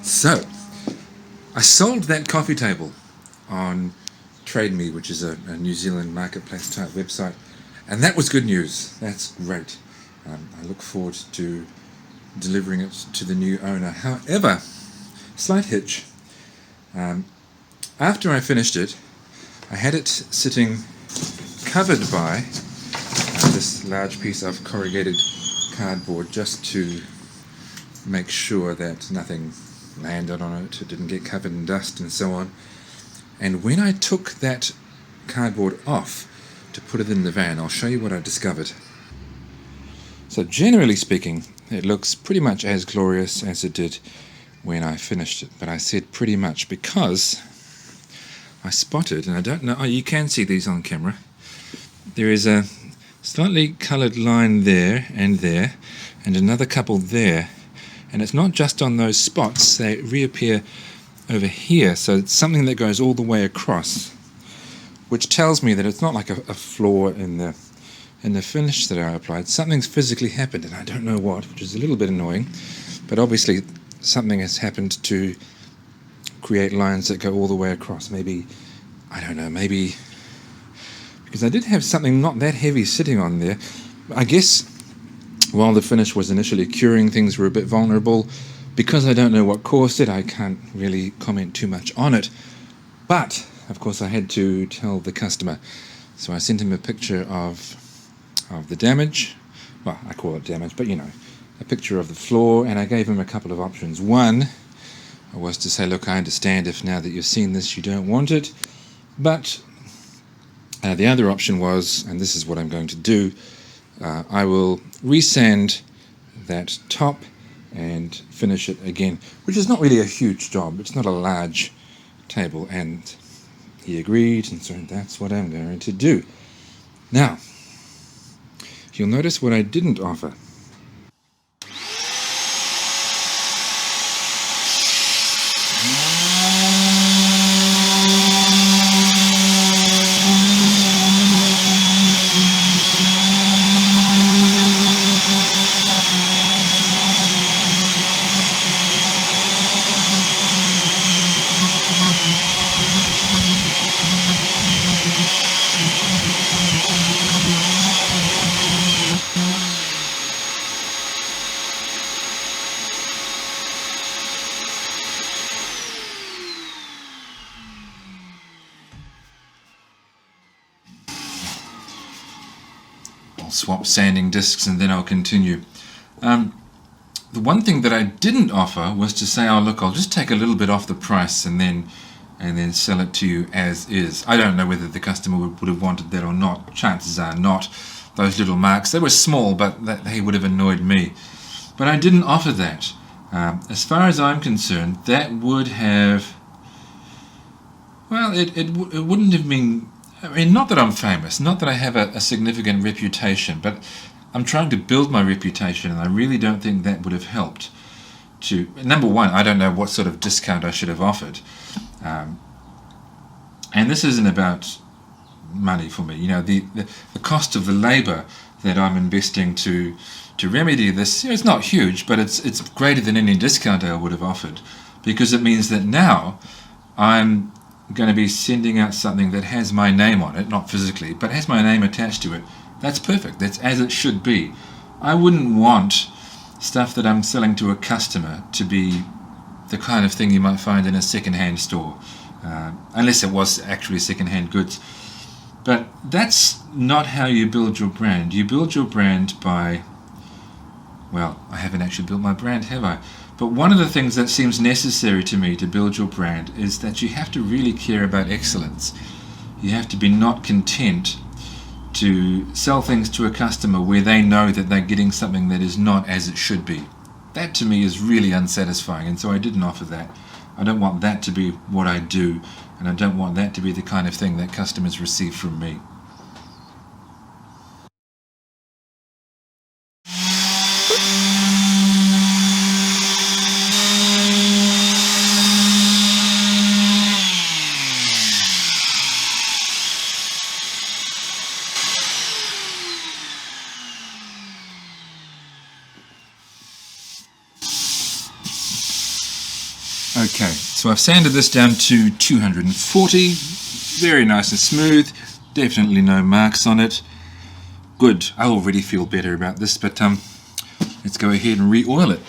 So, I sold that coffee table on Trade Me, which is a New Zealand marketplace type website, and that was good news. That's great. I look forward to delivering it to the new owner. However, slight hitch. After I finished it, I had it sitting covered by this large piece of corrugated cardboard just to make sure that nothing landed on it, it didn't get covered in dust and so on. And when I took that cardboard off to put it in the van, I'll show you what I discovered. So generally speaking, it looks pretty much as glorious as it did when I finished it, but I said pretty much because I spotted, and I don't know, you can see these on camera, there is a slightly coloured line there, and another couple there, and it's not just on those spots, they reappear over here, so it's something that goes all the way across, which tells me that it's not like a flaw in the finish that I applied. Something's physically happened, and I don't know what, which is a little bit annoying, but obviously something has happened to create lines that go all the way across. Maybe, I don't know, maybe because I did have something not that heavy sitting on there. I guess while the finish was initially curing, things were a bit vulnerable. Because I don't know what caused it, I can't really comment too much on it. But, of course, I had to tell the customer. So I sent him a picture of the damage. Well, I call it damage, but you know, a picture of the flaw, and I gave him a couple of options. One was to say, look, I understand if now that you've seen this you don't want it, but the other option was, and this is what I'm going to do, I will resand that top and finish it again, which is not really a huge job. It's not a large table, and he agreed, and so that's what I'm going to do. Now, you'll notice what I didn't offer. I'll swap sanding discs and then I'll continue. The one thing that I didn't offer was to say, oh look, I'll just take a little bit off the price and then sell it to you as is. I don't know whether the customer would have wanted that or not. Chances are not. Those little marks, they were small, but they would have annoyed me. But I didn't offer that. As far as I'm concerned, that would have, well, it wouldn't have been, I mean, not that I'm famous, not that I have a significant reputation, but I'm trying to build my reputation, and I really don't think that would have helped to, number one, I don't know what sort of discount I should have offered. And this isn't about money for me. You know, the cost of the labour that I'm investing to remedy this, you know, it's not huge, but it's greater than any discount I would have offered, because it means that now I'm going to be sending out something that has my name on it, not physically, but has my name attached to it. That's perfect. That's as it should be. I wouldn't want stuff that I'm selling to a customer to be the kind of thing you might find in a second-hand store, unless it was actually second-hand goods. But that's not how you build your brand. You build your brand by, well, I haven't actually built my brand, have I? But one of the things that seems necessary to me to build your brand is that you have to really care about excellence. You have to be not content to sell things to a customer where they know that they're getting something that is not as it should be. That to me is really unsatisfying, and so I didn't offer that. I don't want that to be what I do, and I don't want that to be the kind of thing that customers receive from me. Okay, so I've sanded this down to 240, very nice and smooth, definitely no marks on it. Good, I already feel better about this, but let's go ahead and re-oil it.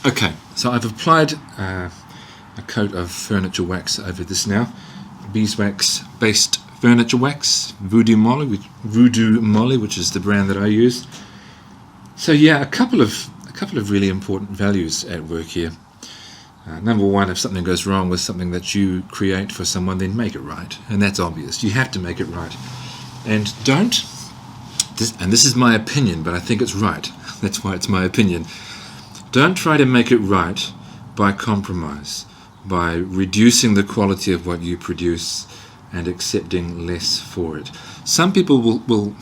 Okay, so I've applied a coat of furniture wax over this now. Beeswax based furniture wax, Voodoo Molly, which is the brand that I use. So yeah, a couple of really important values at work here. Number one, if something goes wrong with something that you create for someone, then make it right, and that's obvious. You have to make it right, and this is my opinion, but I think it's right. That's why it's my opinion. Don't try to make it right by compromise, by reducing the quality of what you produce and accepting less for it. Some people will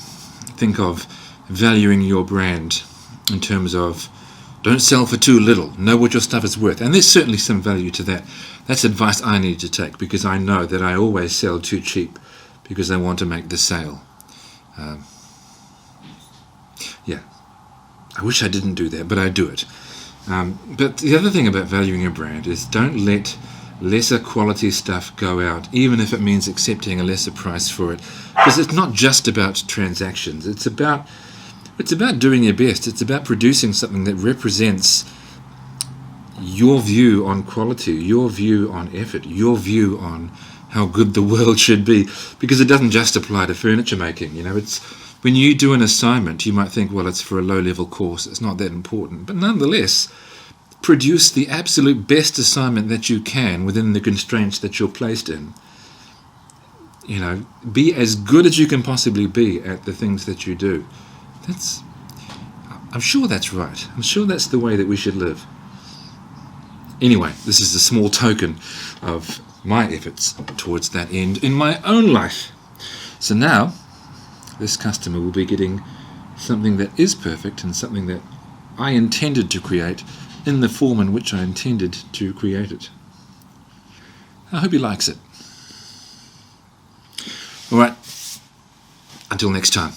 think of valuing your brand in terms of don't sell for too little, know what your stuff is worth. And there's certainly some value to that. That's advice I need to take, because I know that I always sell too cheap because I want to make the sale. Yeah, I wish I didn't do that, but I do it. But the other thing about valuing a brand is don't let lesser quality stuff go out, even if it means accepting a lesser price for it. Because it's not just about transactions. It's about doing your best. It's about producing something that represents your view on quality, your view on effort, your view on how good the world should be. Because it doesn't just apply to furniture making. You know, it's when you do an assignment, you might think, well, it's for a low-level course. It's not that important. But nonetheless, produce the absolute best assignment that you can within the constraints that you're placed in. You know, be as good as you can possibly be at the things that you do. I'm sure that's right. I'm sure that's the way that we should live. Anyway, this is a small token of my efforts towards that end in my own life. So now, this customer will be getting something that is perfect and something that I intended to create in the form in which I intended to create it. I hope he likes it. Alright, until next time.